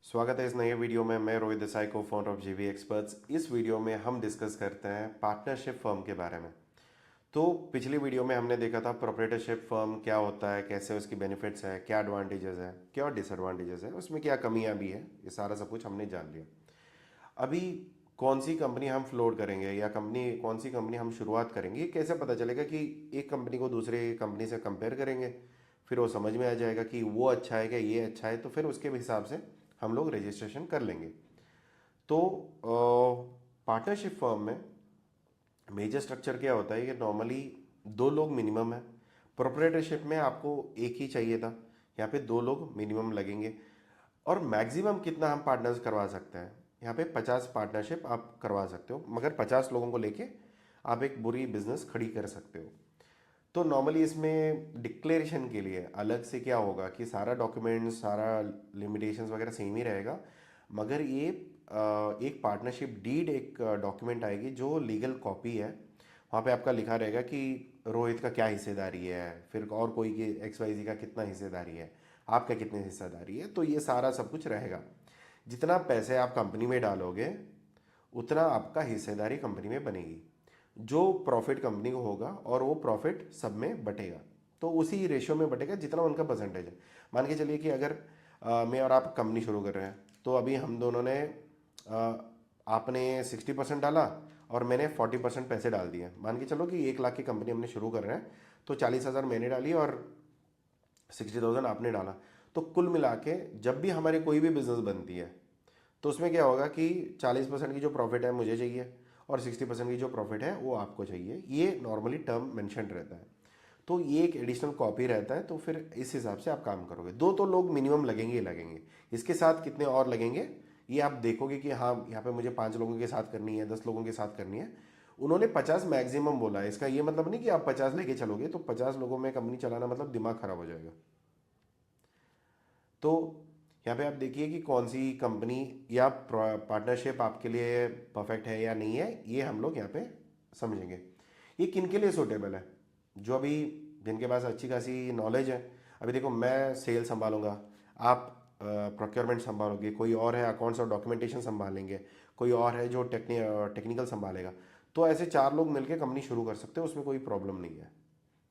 स्वागत है इस नए वीडियो में। मैं रोहित देसाई को फाउंडर ऑफ जीवी एक्सपर्ट्स। इस वीडियो में हम डिस्कस करते हैं पार्टनरशिप फर्म के बारे में। तो पिछली वीडियो में हमने देखा था प्रोप्राइटरशिप फर्म क्या होता है, कैसे उसकी बेनिफिट्स है, क्या एडवांटेजेस है, क्या डिसएडवांटेजेस है, उसमें क्या कमियां भी है, ये सारा सब कुछ हमने जान लिया। अभी कौन सी कंपनी हम फ्लोट करेंगे या कंपनी कौन सी कंपनी हम शुरुआत करेंगे, ये कैसे पता चलेगा कि एक कंपनी को दूसरे कंपनी से कंपेयर करेंगे, फिर वो समझ में आ जाएगा कि वो अच्छा है क्या ये अच्छा है, तो फिर उसके हिसाब से हम लोग रजिस्ट्रेशन कर लेंगे। तो पार्टनरशिप फर्म में मेजर स्ट्रक्चर क्या होता है कि नॉर्मली दो लोग मिनिमम है। प्रोप्राइटरशिप में आपको एक ही चाहिए था, यहाँ पे दो लोग मिनिमम लगेंगे। और मैक्सिमम कितना हम पार्टनर्स करवा सकते हैं, यहाँ पे 50 पार्टनरशिप आप करवा सकते हो, मगर 50 लोगों को लेके आप एक बुरी बिजनेस खड़ी कर सकते हो। तो नॉर्मली इसमें डिक्लेरेशन के लिए अलग से क्या होगा कि सारा डॉक्यूमेंट सारा लिमिटेशंस वगैरह सेम ही रहेगा, मगर ये एक पार्टनरशिप डीड एक डॉक्यूमेंट आएगी जो लीगल कॉपी है। वहाँ पे आपका लिखा रहेगा कि रोहित का क्या हिस्सेदारी है, फिर और कोई की XYZ का कितना हिस्सेदारी है, आपका कितनी हिस्सेदारी है, तो ये सारा सब कुछ रहेगा। जितना पैसे आप कंपनी में डालोगे उतना आपका हिस्सेदारी कंपनी में बनेगी। जो प्रॉफिट कंपनी को होगा और वो प्रॉफिट सब में बटेगा, तो उसी रेशियो में बटेगा जितना उनका परसेंटेज है। मान के चलिए कि अगर मैं और आप कंपनी शुरू कर रहे हैं, तो अभी हम दोनों ने आपने 60% डाला और मैंने 40% पैसे डाल दिए। मान के चलो कि 1 लाख की कंपनी हमने शुरू कर रहे हैं, तो 40,000 मैंने डाली और 60,000 आपने डाला। तो कुल मिला के जब भी हमारी कोई भी बिजनेस बनती है, तो उसमें क्या होगा कि 40% की जो प्रॉफिट है मुझे चाहिए और 60% की जो प्रॉफिट है वो आपको चाहिए। ये नॉर्मली टर्म मेंशन रहता है। तो ये एक एडिशनल कॉपी रहता है, तो फिर इस हिसाब से आप काम करोगे। दो तो लोग मिनिमम लगेंगे ही लगेंगे। इसके साथ कितने और लगेंगे ये आप देखोगे कि हाँ यहाँ पे मुझे 5 लोगों के साथ करनी है, 10 लोगों के साथ करनी है। उन्होंने 50 मैक्सिमम बोला है, इसका ये मतलब नहीं कि आप 50 लेके चलोगे तो 50 लोगों में कंपनी चलाना मतलब दिमाग खराब हो जाएगा। तो यहाँ पे आप देखिए कि कौन सी कंपनी या पार्टनरशिप आपके लिए परफेक्ट है या नहीं है, ये हम लोग यहाँ पे समझेंगे। ये किन के लिए सूटेबल है, जो अभी जिनके पास अच्छी खासी नॉलेज है। अभी देखो मैं सेल संभालूंगा, आप प्रोक्योरमेंट संभालोगे, कोई और है अकाउंट्स और डॉक्यूमेंटेशन संभालेंगे, कोई और है जो टेक्निकल संभालेगा। तो ऐसे 4 लोग मिलकर कंपनी शुरू कर सकते हो, उसमें कोई प्रॉब्लम नहीं है।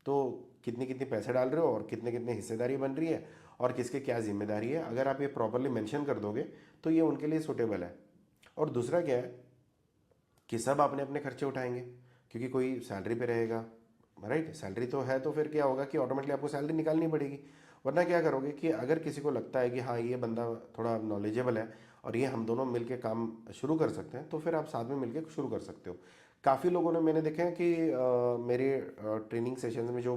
तो कितनी कितनी पैसे डाल रहे हो और कितने कितने हिस्सेदारी बन रही है और किसके क्या जिम्मेदारी है, अगर आप ये प्रॉपरली मेंशन कर दोगे तो ये उनके लिए सूटेबल है। और दूसरा क्या है कि सब अपने अपने खर्चे उठाएंगे, क्योंकि कोई सैलरी पे रहेगा। राइट, सैलरी तो है, तो फिर क्या होगा कि ऑटोमेटिकली आपको सैलरी निकालनी पड़ेगी। वरना क्या करोगे कि अगर किसी को लगता है कि हाँ ये बंदा थोड़ा नॉलेजेबल है और ये हम दोनों मिलके काम शुरू कर सकते हैं, तो फिर आप साथ में मिलके शुरू कर सकते हो। काफ़ी लोगों ने मैंने देखा है कि मेरे ट्रेनिंग सेशंस में जो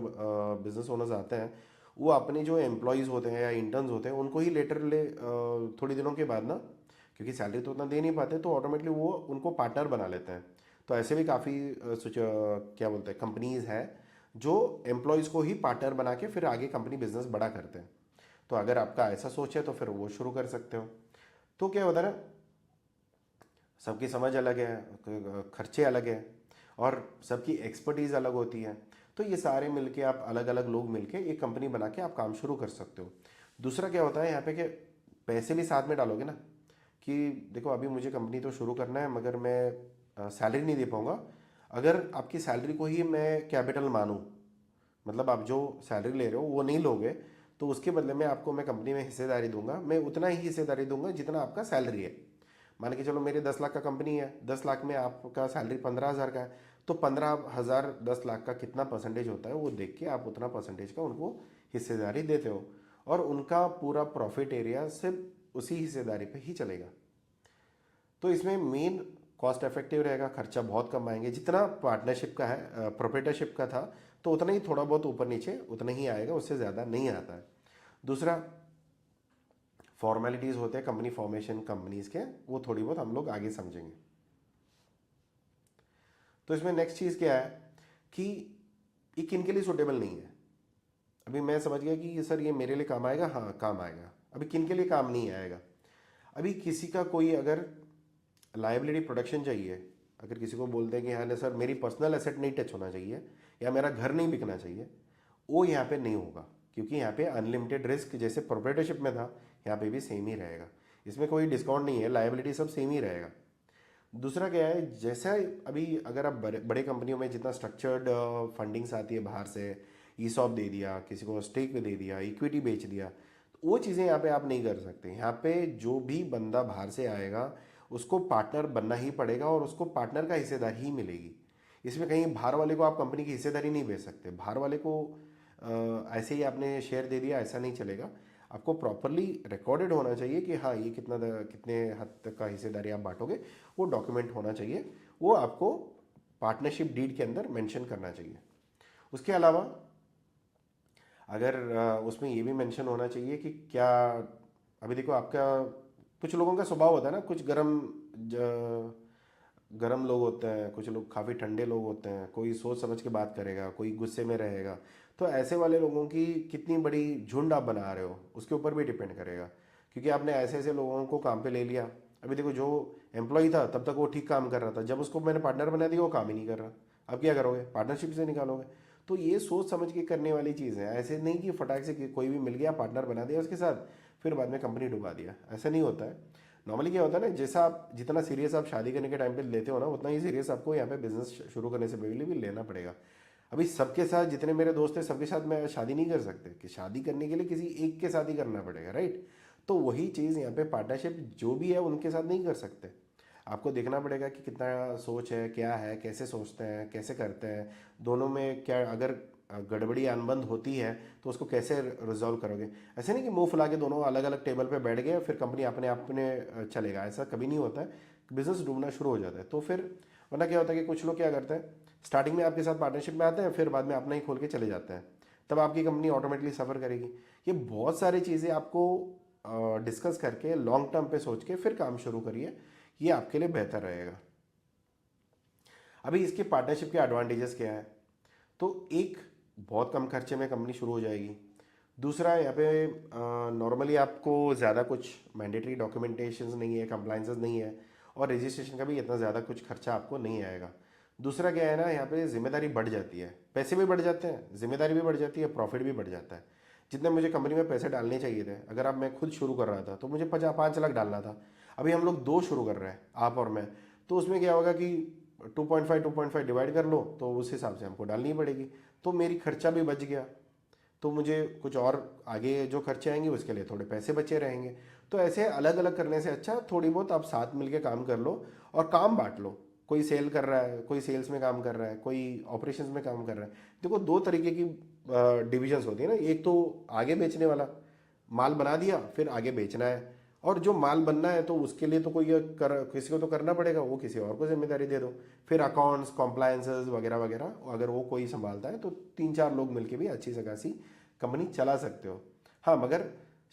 बिजनेस ओनर्स आते हैं, वो अपने जो एम्प्लॉयज़ होते हैं या इंटर्न्स होते हैं उनको ही लेटर ले थोड़ी दिनों के बाद ना, क्योंकि सैलरी तो उतना दे नहीं पाते, तो ऑटोमेटिकली वो उनको पार्टनर बना लेते हैं। तो ऐसे भी काफ़ी क्या बोलते हैं कंपनीज हैं जो एम्प्लॉयज़ को ही पार्टनर बना के फिर आगे कंपनी बिजनेस बड़ा करते हैं। तो अगर आपका ऐसा सोच है तो फिर वो शुरू कर सकते हो। तो क्या होता है ना, सबकी समझ अलग है, खर्चे अलग है और सबकी एक्सपर्टीज़ अलग होती है। तो ये सारे मिलके आप अलग अलग लोग मिलके एक कंपनी बना के आप काम शुरू कर सकते हो। दूसरा क्या होता है यहाँ पे कि पैसे भी साथ में डालोगे ना, कि देखो अभी मुझे कंपनी तो शुरू करना है मगर मैं सैलरी नहीं दे पाऊंगा। अगर आपकी सैलरी को ही मैं कैपिटल मानूं, मतलब आप जो सैलरी ले रहे हो वो नहीं लोगे, तो उसके बदले में आपको मैं कंपनी में हिस्सेदारी दूंगा, मैं उतना ही हिस्सेदारी दूंगा जितना आपका सैलरी है। मान के चलो मेरे 10 लाख का कंपनी है, 10 लाख में आपका सैलरी 15,000 का है, तो 15,000 10 लाख का कितना परसेंटेज होता है वो देख के आप उतना परसेंटेज का उनको हिस्सेदारी देते हो, और उनका पूरा प्रॉफिट एरिया सिर्फ उसी हिस्सेदारी पे ही चलेगा। तो इसमें मेन कॉस्ट इफेक्टिव रहेगा, खर्चा बहुत कम आएंगे। जितना पार्टनरशिप का है प्रोप्राइटरशिप का था, तो उतना ही थोड़ा बहुत ऊपर नीचे उतना ही आएगा, उससे ज़्यादा नहीं आता है। दूसरा फॉर्मेलिटीज़ होते हैं कंपनी फॉर्मेशन कंपनीज के, वो थोड़ी बहुत हम लोग आगे समझेंगे। तो इसमें नेक्स्ट चीज़ क्या है कि ये किन के लिए सूटेबल नहीं है। अभी मैं समझ गया कि सर ये मेरे लिए काम आएगा, हाँ काम आएगा। अभी किन के लिए काम नहीं आएगा, अभी किसी का कोई अगर लाइबिलिटी प्रोटेक्शन चाहिए, अगर किसी को बोलते हैं कि हाँ ना सर मेरी पर्सनल एसेट नहीं टच होना चाहिए या मेरा घर नहीं बिकना चाहिए, वो यहाँ पे नहीं होगा, क्योंकि यहाँ पे अनलिमिटेड रिस्क जैसे प्रोप्राइटरशिप में था यहाँ पे भी सेम ही रहेगा। इसमें कोई डिस्काउंट नहीं है, लायबिलिटी सब सेम ही रहेगा। दूसरा क्या है, जैसा अभी अगर आप बड़े बड़े कंपनियों में जितना स्ट्रक्चर्ड फंडिंग्स आती है बाहर से, ईसॉप दे दिया, किसी को स्टेक दे दिया, इक्विटी बेच दिया, तो वो चीज़ें यहाँ पे आप नहीं कर सकते। यहाँ पे जो भी बंदा बाहर से आएगा उसको पार्टनर बनना ही पड़ेगा और उसको पार्टनर का हिस्सेदारी ही मिलेगी। इसमें कहीं बाहर वाले को आप कंपनी की हिस्सेदारी नहीं बेच सकते। बाहर वाले को ऐसे ही आपने शेयर दे दिया, ऐसा नहीं चलेगा। आपको प्रॉपरली रिकॉर्डेड होना चाहिए कि हाँ ये कितने हद तक का हिस्सेदारी आप बांटोगे, वो डॉक्यूमेंट होना चाहिए, वो आपको पार्टनरशिप डीड के अंदर मेंशन करना चाहिए। उसके अलावा अगर उसमें ये भी मेंशन होना चाहिए कि क्या, अभी देखो आपका कुछ लोगों का स्वभाव होता है ना, कुछ गरम लोग होते हैं, कुछ लोग काफ़ी ठंडे लोग होते हैं, कोई सोच समझ के बात करेगा, कोई गुस्से में रहेगा। तो ऐसे वाले लोगों की कितनी बड़ी झुंड आप बना रहे हो उसके ऊपर भी डिपेंड करेगा, क्योंकि आपने ऐसे ऐसे लोगों को काम पे ले लिया। अभी देखो जो एम्प्लॉय था तब तक वो ठीक काम कर रहा था, जब उसको मैंने पार्टनर बना दिया वो काम ही नहीं कर रहा। अब क्या करोगे, पार्टनरशिप से निकालोगे। तो ये सोच समझ के करने वाली चीज़ है, ऐसे नहीं कि फटाक से कोई भी मिल गया पार्टनर बना दिया उसके साथ फिर बाद में कंपनी डुबा दिया, ऐसा नहीं होता है। नॉर्मली क्या होता है ना, जैसा आप जितना सीरियस आप शादी करने के टाइम पे लेते हो ना, उतना ही सीरियस आपको यहाँ पे बिजनेस शुरू करने से पहले भी लेना पड़ेगा। अभी सबके साथ जितने मेरे दोस्त हैं सबके साथ मैं शादी नहीं कर सकते, कि शादी करने के लिए किसी एक के साथ ही करना पड़ेगा, राइट। तो वही चीज़ यहाँ पे पार्टनरशिप जो भी है उनके साथ नहीं कर सकते। आपको देखना पड़ेगा कि कितना सोच है, क्या है, कैसे सोचते हैं, कैसे करते हैं, दोनों में क्या अगर गड़बड़ी अनबन होती है तो उसको कैसे रिजॉल्व करोगे। ऐसे नहीं कि मुंह फुला के दोनों अलग अलग टेबल पे बैठ गए फिर कंपनी अपने आप में चलेगा, ऐसा कभी नहीं होता है। बिजनेस डूबना शुरू हो जाता है। तो फिर वरना क्या होता है कि कुछ लोग क्या करते हैं, स्टार्टिंग में आपके साथ पार्टनरशिप में आते हैं, फिर बाद में अपना ही खोल के चले जाते हैं, तब आपकी कंपनी ऑटोमेटिकली सफ़र करेगी। ये बहुत सारी चीज़ें आपको डिस्कस करके लॉन्ग टर्म पे सोच के फिर काम शुरू करिए, ये आपके लिए बेहतर रहेगा। अभी इसके पार्टनरशिप के एडवांटेजेस क्या है, तो एक, बहुत कम खर्चे में कंपनी शुरू हो जाएगी। दूसरा, यहाँ पे नॉर्मली आपको ज़्यादा कुछ मैंडेटरी डॉक्यूमेंटेशंस नहीं है, कंप्लाइंसेस नहीं है, और रजिस्ट्रेशन का भी इतना ज़्यादा कुछ खर्चा आपको नहीं आएगा। दूसरा क्या है ना, यहाँ पे जिम्मेदारी बढ़ जाती है, पैसे भी बढ़ जाते हैं, जिम्मेदारी भी बढ़ जाती है, प्रॉफिट भी बढ़ जाता है। जितने मुझे कंपनी में पैसे डालने चाहिए थे, अगर अब मैं खुद शुरू कर रहा था तो मुझे 5 लाख डालना था, अभी हम लोग 2 शुरू कर रहे हैं, आप और मैं। तो उसमें क्या होगा कि 2.5 डिवाइड कर लो तो उस हिसाब से हमको डालनी पड़ेगी, तो मेरी खर्चा भी बच गया, तो मुझे कुछ और आगे जो खर्चे आएंगे उसके लिए थोड़े पैसे बचे रहेंगे। तो ऐसे अलग अलग करने से अच्छा थोड़ी बहुत आप साथ मिलके काम कर लो और काम बांट लो। कोई सेल कर रहा है, कोई सेल्स में काम कर रहा है, कोई ऑपरेशंस में काम कर रहा है। देखो दो तरीके की डिविजन्स होती है ना, एक तो आगे बेचने वाला, माल बना दिया फिर आगे बेचना है, और जो माल बनना है तो उसके लिए तो किसी को तो करना पड़ेगा, वो किसी और को जिम्मेदारी दे दो। फिर अकाउंट्स, कॉम्प्लायंसेस वगैरह वगैरह अगर वो कोई संभालता है तो 3-4 लोग मिलके भी अच्छी से खासी कंपनी चला सकते हो। हाँ, मगर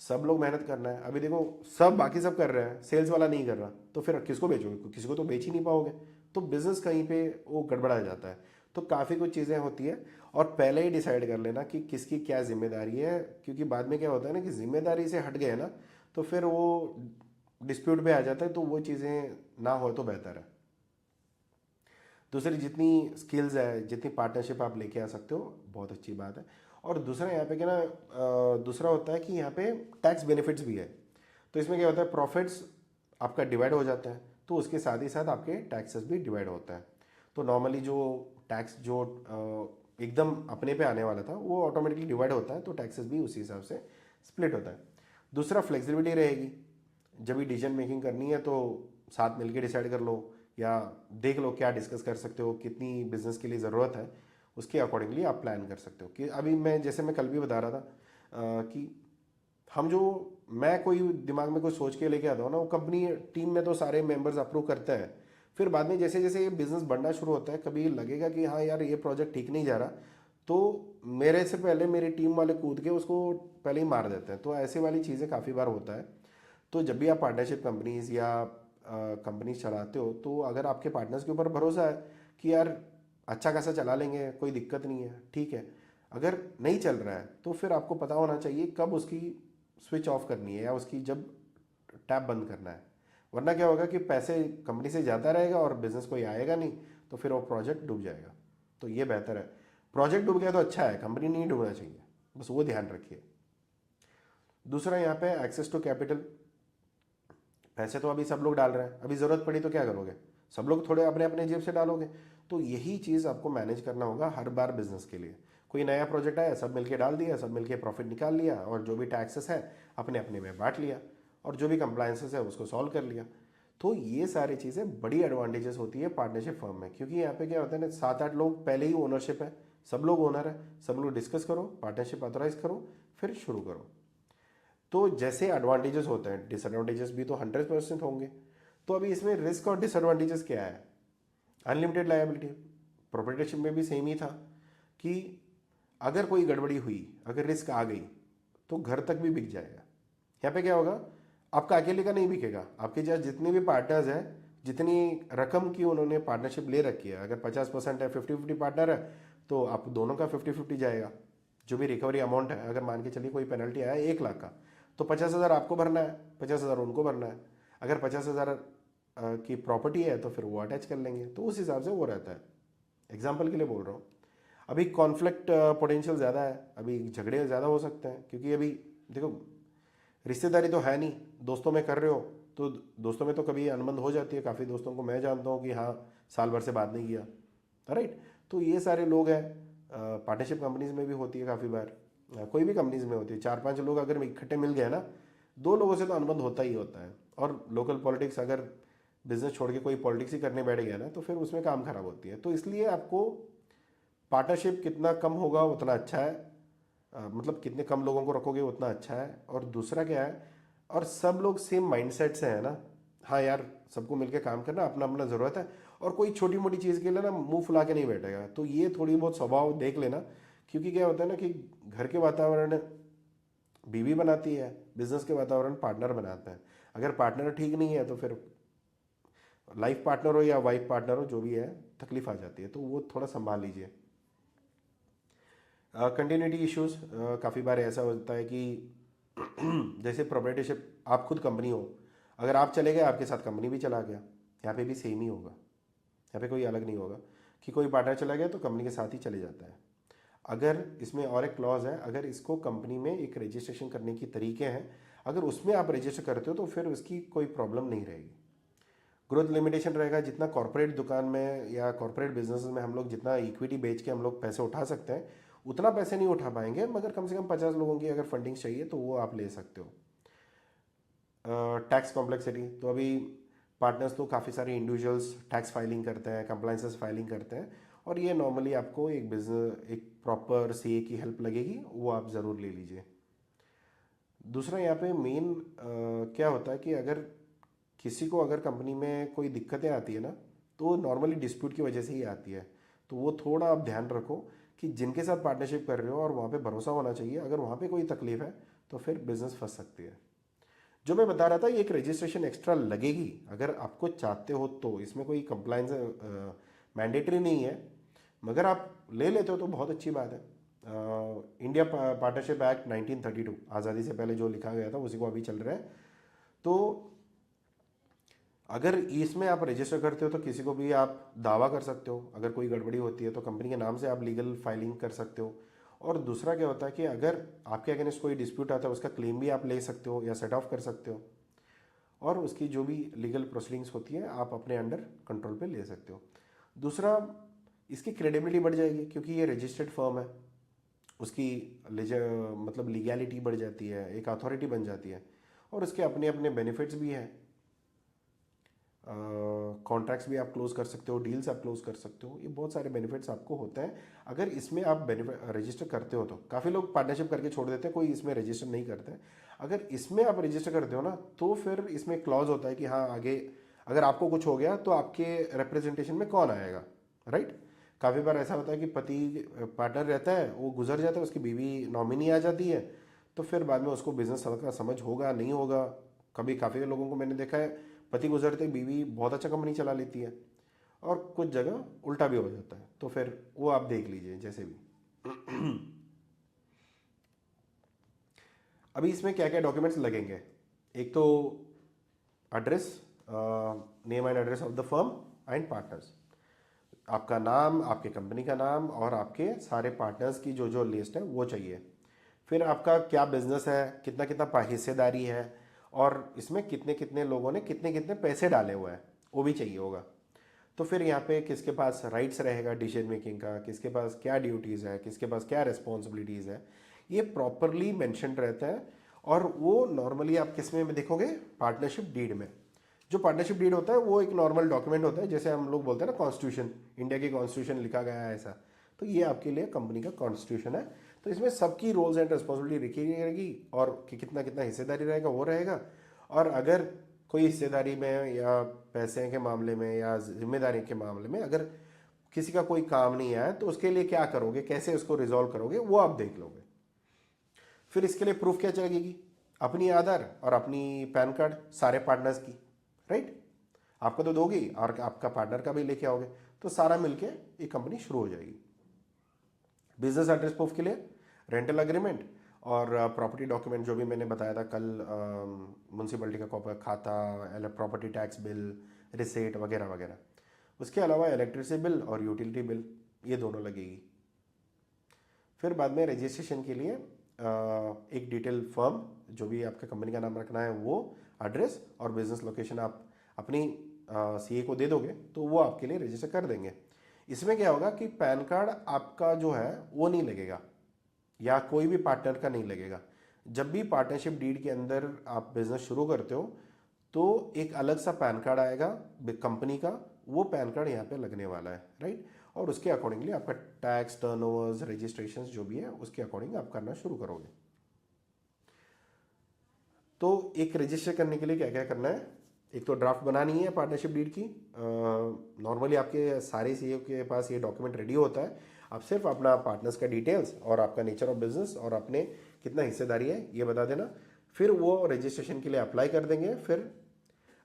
सब लोग मेहनत करना है। अभी देखो सब बाकी सब कर रहे हैं, सेल्स वाला नहीं कर रहा, तो फिर किसको बेचोगे, किसी को तो बेच ही नहीं पाओगे, तो बिजनेस कहीं पे वो गड़बड़ा जाता है। तो काफ़ी कुछ चीज़ें होती है, और पहले ही डिसाइड कर लेना कि किसकी क्या जिम्मेदारी है, क्योंकि बाद में क्या होता है ना कि जिम्मेदारी से हट गए ना तो फिर वो डिस्प्यूट पे आ जाता है, तो वो चीज़ें ना हो तो बेहतर है। दूसरी, जितनी स्किल्स है, जितनी पार्टनरशिप आप लेके आ सकते हो बहुत अच्छी बात है। और दूसरा यहाँ पे क्या ना, दूसरा होता है कि यहाँ पे टैक्स बेनिफिट्स भी है। तो इसमें क्या होता है, प्रॉफिट्स आपका डिवाइड हो जाता है, तो उसके साथ ही साथ आपके टैक्सेस भी डिवाइड होता है। तो नॉर्मली जो टैक्स जो एकदम अपने पे आने वाला था वो ऑटोमेटिकली डिवाइड होता है, तो टैक्सेस भी उसी हिसाब से स्प्लिट होता है। दूसरा, फ्लेक्सिबिलिटी रहेगी, जब भी डिसीजन मेकिंग करनी है तो साथ मिलके डिसाइड कर लो, या देख लो क्या डिस्कस कर सकते हो, कितनी बिजनेस के लिए ज़रूरत है, उसके अकॉर्डिंगली आप प्लान कर सकते हो। कि अभी मैं कल भी बता रहा था कि हम जो मैं कोई दिमाग में कोई सोच के लेके आता हूँ ना, वो कंपनी टीम में तो सारे मेंबर्स अप्रूव करते हैं। फिर बाद में जैसे जैसे ये बिजनेस बढ़ना शुरू होता है, कभी लगेगा कि हाँ यार ये प्रोजेक्ट ठीक नहीं जा रहा, तो मेरे से पहले मेरी टीम वाले कूद के उसको पहले ही मार देते हैं। तो ऐसे वाली चीज़ें काफ़ी बार होता है। तो जब भी आप पार्टनरशिप कंपनीज या कंपनीज चलाते हो, तो अगर आपके पार्टनर्स के ऊपर भरोसा है कि यार अच्छा खासा चला लेंगे, कोई दिक्कत नहीं है, ठीक है। अगर नहीं चल रहा है तो फिर आपको पता होना चाहिए कब उसकी स्विच ऑफ करनी है या उसकी जब टैप बंद करना है। वरना क्या होगा कि पैसे कंपनी से जाता रहेगा और बिजनेस कोई आएगा नहीं, तो फिर वो प्रोजेक्ट डूब जाएगा। तो ये बेहतर है, प्रोजेक्ट डूब गया तो अच्छा है, कंपनी नहीं डूबना चाहिए, बस वो ध्यान रखिए। दूसरा यहाँ पे एक्सेस टू कैपिटल, पैसे तो अभी सब लोग डाल रहे हैं, अभी ज़रूरत पड़ी तो क्या करोगे, सब लोग थोड़े अपने अपने जेब से डालोगे। तो यही चीज़ आपको मैनेज करना होगा हर बार बिजनेस के लिए। कोई नया प्रोजेक्ट आया, सब मिलके डाल दिया, सब मिलके प्रॉफिट निकाल लिया, और जो भी टैक्सेस है अपने अपने में बांट लिया, और जो भी कंप्लायंसेस है उसको सॉल्व कर लिया। तो ये सारी चीज़ें बड़ी एडवांटेजेस होती है पार्टनरशिप फर्म में, क्योंकि यहाँ पे क्या होता है ना, 7-8 लोग पहले ही ओनरशिप है, सब लोग ओनर है, सब लोग डिस्कस करो, पार्टनरशिप ऑथराइज करो, फिर शुरू करो। तो जैसे एडवांटेजेस होते हैं, डिसएडवांटेजेस भी तो 100% होंगे। तो अभी इसमें रिस्क और डिसएडवांटेजेस क्या है? अनलिमिटेड लायबिलिटी, प्रोप्राइटरशिप में भी सेम ही था कि अगर कोई गड़बड़ी हुई, अगर रिस्क आ गई, तो घर तक भी बिक जाएगा। यहाँ पे क्या होगा, आपका अकेले का नहीं बिकेगा, आपके जहाँ जितने भी पार्टनर्स हैं, जितनी रकम की उन्होंने पार्टनरशिप ले रखी है, अगर 50% है, 50-50 पार्टनर है, तो आप दोनों का 50-50 जाएगा। जो भी रिकवरी अमाउंट है, अगर मान के चलिए कोई पेनल्टी आया 1 लाख का, तो 50,000 आपको भरना है, 50,000 उनको भरना है। अगर 50,000 की प्रॉपर्टी है तो फिर वो अटैच कर लेंगे, तो उस हिसाब से वो रहता है। एग्जाम्पल के लिए बोल रहा हूँ। अभी कॉन्फ्लिक्ट पोटेंशियल ज़्यादा है, अभी झगड़े ज़्यादा हो सकते हैं, क्योंकि अभी देखो रिश्तेदारी तो है नहीं, दोस्तों में कर रहे हो, तो दोस्तों में तो कभी अनबन हो जाती है। काफ़ी दोस्तों को मैं जानता हूँ कि हाँ, साल भर से बात नहीं किया, राइट। तो ये सारे लोग हैं, पार्टनरशिप कंपनीज में भी होती है काफ़ी बार, कोई भी कंपनीज में होती है। 4-5 लोग अगर इकट्ठे मिल गए ना, 2 लोगों से तो अनबन होता ही होता है। और लोकल पॉलिटिक्स, अगर बिजनेस छोड़ के कोई पॉलिटिक्स ही करने बैठ गया ना, तो फिर उसमें काम खराब होती है। तो इसलिए आपको पार्टनरशिप कितना कम होगा उतना अच्छा है, मतलब कितने कम लोगों को रखोगे उतना अच्छा है। और दूसरा क्या है, और सब लोग सेम माइंडसेट से है ना, हाँ यार, सबको मिलके काम करना, अपना अपना ज़रूरत है, और कोई छोटी मोटी चीज़ के लिए ना मुंह फुला के नहीं बैठेगा। तो ये थोड़ी बहुत स्वभाव देख लेना, क्योंकि क्या होता है ना कि घर के वातावरण बीवी बनाती है, बिजनेस के वातावरण पार्टनर बनाता है। अगर पार्टनर ठीक नहीं है तो फिर लाइफ पार्टनर हो या वाइफ पार्टनर हो, जो भी है, तकलीफ आ जाती है। तो वो थोड़ा संभाल लीजिए। कंटिन्यूटी इश्यूज, काफ़ी बार ऐसा होता है कि जैसे प्रोप्राइटरशिप, आप खुद कंपनी हो, अगर आप चले गए, आपके साथ कंपनी भी चला गया। यहाँ पे भी सेम ही होगा, यहाँ पे कोई अलग नहीं होगा कि कोई पार्टनर चला गया तो कंपनी के साथ ही चले जाता है। अगर इसमें और एक क्लॉज है, अगर इसको कंपनी में एक रजिस्ट्रेशन करने की तरीके हैं, अगर उसमें आप रजिस्टर करते हो तो फिर उसकी कोई प्रॉब्लम नहीं रहेगी। ग्रोथ लिमिटेशन रहेगा, जितना कॉर्पोरेट दुकान में या कॉर्पोरेट बिजनेस में हम लोग जितना इक्विटी बेच के हम लोग पैसे उठा सकते हैं, उतना पैसे नहीं उठा पाएंगे, मगर कम से कम 50 लोगों की अगर फंडिंग चाहिए तो वो आप ले सकते हो। टैक्स कॉम्प्लेक्सिटी, तो अभी पार्टनर्स तो काफ़ी सारे इंडिविजुअल्स टैक्स फाइलिंग करते हैं, कंप्लाइंसेस फाइलिंग करते हैं, और ये नॉर्मली आपको एक बिजनेस, एक प्रॉपर सीए की हेल्प लगेगी, वो आप ज़रूर ले लीजिए। दूसरा यहाँ पे मेन क्या होता है कि अगर किसी को अगर कंपनी में कोई दिक्कतें आती है ना, तो नॉर्मली डिस्प्यूट की वजह से ही आती है। तो वो थोड़ा आप ध्यान रखो कि जिनके साथ पार्टनरशिप कर रहे हो, और वहाँ पे भरोसा होना चाहिए। अगर वहाँ पे कोई तकलीफ है तो फिर बिजनेस फंस सकती है। जो मैं बता रहा था, ये एक रजिस्ट्रेशन एक्स्ट्रा लगेगी, अगर आपको चाहते हो तो। इसमें कोई कंप्लाइंस मैंडेटरी नहीं है, मगर आप ले लेते हो तो बहुत अच्छी बात है। इंडिया पार्टनरशिप एक्ट 1932, आज़ादी से पहले जो लिखा गया था उसी को अभी चल रहा है। तो अगर इसमें आप रजिस्टर करते हो तो किसी को भी आप दावा कर सकते हो, अगर कोई गड़बड़ी होती है तो कंपनी के नाम से आप लीगल फाइलिंग कर सकते हो। और दूसरा क्या होता है कि अगर आपके अगेंस्ट कोई डिस्प्यूट आता है, उसका क्लेम भी आप ले सकते हो या सेट ऑफ कर सकते हो, और उसकी जो भी लीगल प्रोसीडिंग्स होती है आप अपने अंडर कंट्रोल पे ले सकते हो। दूसरा, इसकी क्रेडिबिलिटी बढ़ जाएगी, क्योंकि ये रजिस्टर्ड फर्म है, उसकी मतलब लीगैलिटी बढ़ जाती है, एक अथॉरिटी बन जाती है, और उसके अपने अपने बेनिफिट्स भी हैं। कॉन्ट्रैक्ट्स भी आप क्लोज कर सकते हो, डील्स आप क्लोज कर सकते हो, ये बहुत सारे बेनिफिट्स आपको होते हैं अगर इसमें आप बेनिफिट रजिस्टर करते हो। तो काफ़ी लोग पार्टनरशिप करके छोड़ देते हैं, कोई इसमें रजिस्टर नहीं करते हैं। अगर इसमें आप रजिस्टर करते हो ना, तो फिर इसमें क्लॉज होता है कि हाँ, आगे अगर आपको कुछ हो गया तो आपके रिप्रेजेंटेशन में कौन आएगा, राइट। काफ़ी बार ऐसा होता है कि पति पार्टनर रहता है, वो गुजर जाता है, उसकी बीवी नॉमिनी आ जाती है, तो फिर बाद में उसको बिजनेस का समझ होगा नहीं होगा। कभी काफ़ी लोगों को मैंने देखा है, पति गुजरते बीवी बहुत अच्छा कंपनी चला लेती है, और कुछ जगह उल्टा भी हो जाता है। तो फिर वो आप देख लीजिए जैसे भी। अभी इसमें क्या क्या डॉक्यूमेंट्स लगेंगे, एक तो address, name and address of the firm and partners, आपका नाम, आपके कंपनी का नाम, और आपके सारे पार्टनर्स की जो जो लिस्ट है वो चाहिए। फिर आपका क्या बिजनेस है, कितना कितना हिस्सेदारी है, और इसमें कितने कितने लोगों ने कितने कितने पैसे डाले हुए हैं वो भी चाहिए होगा। तो फिर यहाँ पे किसके पास राइट्स रहेगा डिसीजन मेकिंग का, किसके पास क्या ड्यूटीज़ है, किसके पास क्या रिस्पॉन्सिबिलिटीज़ है, ये प्रॉपरली मेंशन रहता है। और वो नॉर्मली आप किस में देखोगे, पार्टनरशिप डीड में। जो पार्टनरशिप डीड होता है वो एक नॉर्मल डॉक्यूमेंट होता है, जैसे हम लोग बोलते हैं ना कॉन्स्टिट्यूशन, इंडिया की कॉन्स्टिट्यूशन लिखा गया है ऐसा, तो ये आपके लिए कंपनी का कॉन्स्टिट्यूशन है। तो इसमें सबकी रोल्स एंड रिस्पॉन्सिबिलिटी लिखी रहेगी और कि कितना कितना हिस्सेदारी रहेगा वो रहेगा। और अगर कोई हिस्सेदारी में या पैसे के मामले में या जिम्मेदारी के मामले में अगर किसी का कोई काम नहीं आया तो उसके लिए क्या करोगे, कैसे उसको रिजॉल्व करोगे, वो आप देख लोगे। फिर इसके लिए प्रूफ क्या लगेगी, अपनी आधार और अपनी पैन कार्ड सारे पार्टनर्स की, राइट। आपका तो दोगी और आपका पार्टनर का भी लेके आओगे, तो सारा मिलके ये कंपनी शुरू हो जाएगी। बिजनेस एड्रेस प्रूफ के लिए रेंटल एग्रीमेंट और प्रॉपर्टी डॉक्यूमेंट जो भी मैंने बताया था कल, म्यूनसिपलिटी का खाता, प्रॉपर्टी टैक्स बिल, रिसेट वगैरह वगैरह। उसके अलावा इलेक्ट्रिसिटी बिल और यूटिलिटी बिल, ये दोनों लगेगी। फिर बाद में रजिस्ट्रेशन के लिए एक डिटेल फर्म, जो भी आपका कंपनी का नाम रखना है वो, एड्रेस और बिजनेस लोकेशन आप अपनी सीए को दे दोगे तो वो आपके लिए रजिस्टर कर देंगे। इसमें क्या होगा कि पैन कार्ड आपका जो है वो नहीं लगेगा या कोई भी पार्टनर का नहीं लगेगा। जब भी पार्टनरशिप डीड के अंदर आप बिजनेस शुरू करते हो तो एक अलग सा पैन कार्ड आएगा कंपनी का, वो पैन कार्ड यहाँ पे लगने वाला है, राइट। और उसके अकॉर्डिंगली आपका टैक्स, टर्नओवर्स, रजिस्ट्रेशन जो भी है उसके अकॉर्डिंग आप करना शुरू करोगे। तो एक रजिस्टर करने के लिए क्या क्या करना है, एक तो ड्राफ्ट बनानी है पार्टनरशिप डीड की। नॉर्मली आपके सारे सीईओ के पास ये डॉक्यूमेंट रेडी होता है, आप सिर्फ अपना पार्टनर्स का डिटेल्स और आपका नेचर ऑफ बिजनेस और अपने कितना हिस्सेदारी है ये बता देना। फिर वो रजिस्ट्रेशन के लिए अप्लाई कर देंगे। फिर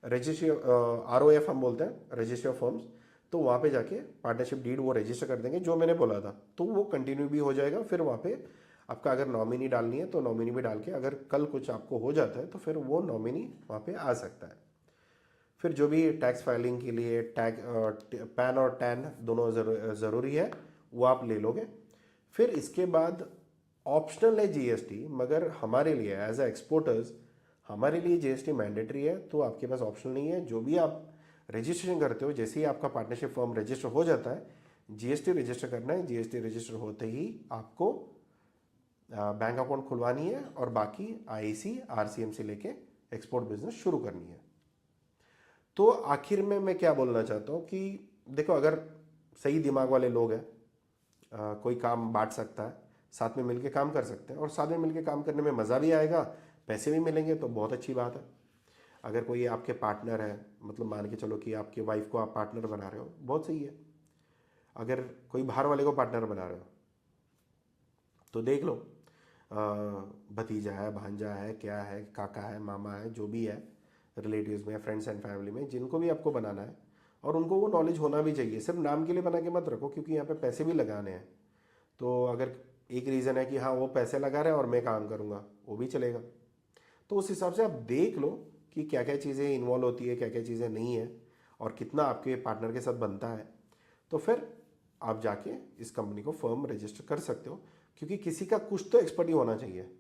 रजिस्ट्री ROF हम बोलते हैं, रजिस्ट्री ऑफ फर्म्स, तो वहाँ पे जाके पार्टनरशिप डीड वो रजिस्टर कर देंगे जो मैंने बोला था, तो वो कंटिन्यू भी हो जाएगा। फिर वहाँ पे आपका अगर नॉमिनी डालनी है तो नॉमिनी भी डाल के, अगर कल कुछ आपको हो जाता है तो फिर वो नॉमिनी वहाँ पे आ सकता है। फिर जो भी टैक्स फाइलिंग के लिए पैन और टैन दोनों ज़रूरी है वो आप ले लोगे। फिर इसके बाद ऑप्शनल है जीएसटी, मगर हमारे लिए एज ए एक्सपोर्टर्स हमारे लिए जीएसटी मैंडेटरी है, तो आपके पास ऑप्शनल नहीं है। जो भी आप रजिस्ट्रेशन करते हो, जैसे ही आपका पार्टनरशिप फॉर्म रजिस्टर हो जाता है, जीएसटी रजिस्टर करना है। जीएसटी रजिस्टर होते ही आपको बैंक अकाउंट खुलवानी है और बाकी आईसी RCM से लेके एक्सपोर्ट बिजनेस शुरू करनी है। तो आखिर में मैं क्या बोलना चाहता हूँ कि देखो, अगर सही दिमाग वाले लोग हैं, कोई काम बांट सकता है, साथ में मिलके काम कर सकते हैं और साथ में मिलके काम करने में मज़ा भी आएगा, पैसे भी मिलेंगे, तो बहुत अच्छी बात है। अगर कोई आपके पार्टनर है, मतलब मान के चलो कि आपकी वाइफ को आप पार्टनर बना रहे हो, बहुत सही है। अगर कोई बाहर वाले को पार्टनर बना रहे हो तो देख लो, भतीजा है, भांजा है, क्या है, काका है, मामा है, जो भी है रिलेटिव्स में, फ्रेंड्स एंड फैमिली में, जिनको भी आपको बनाना है, और उनको वो नॉलेज होना भी चाहिए। सिर्फ नाम के लिए बना के मत रखो, क्योंकि यहाँ पे पैसे भी लगाने हैं। तो अगर एक रीज़न है कि हाँ वो पैसे लगा रहे हैं और मैं काम करूँगा, वो भी चलेगा। तो उस हिसाब से आप देख लो कि क्या क्या चीज़ें इन्वॉल्व होती है, क्या क्या चीज़ें नहीं है, और कितना आपके पार्टनर के साथ बनता है। तो फिर आप जाके इस कंपनी को फर्म रजिस्टर कर सकते हो, क्योंकि किसी का कुछ तो एक्सपर्टी होना चाहिए।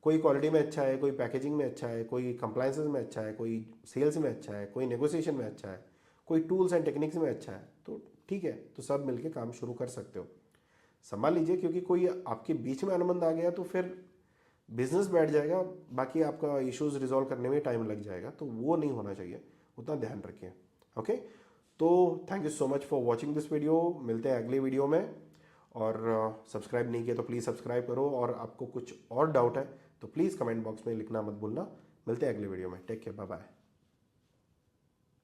कोई क्वालिटी में अच्छा है, कोई पैकेजिंग में अच्छा है, कोई कंप्लायंसेस में अच्छा है, कोई सेल्स में अच्छा है, कोई नेगोशिएशन में अच्छा है, कोई टूल्स एंड टेक्निक्स में अच्छा है। तो ठीक है, तो सब मिलके काम शुरू कर सकते हो। संभाल लीजिए, क्योंकि कोई आपके बीच में अनुबंध आ गया तो फिर बिजनेस बैठ जाएगा, बाकी आपका इश्यूज रिजॉल्व करने में टाइम लग जाएगा, तो वो नहीं होना चाहिए, उतना ध्यान रखिए। ओके, तो thank you so much for watching this video. मिलते हैं अगले वीडियो में, और सब्सक्राइब नहीं किया तो प्लीज़ सब्सक्राइब करो, और आपको कुछ और डाउट है तो प्लीज़ कमेंट बॉक्स में लिखना मत भूलना। मिलते हैं अगले वीडियो में, टेक केयर, बाय बाय।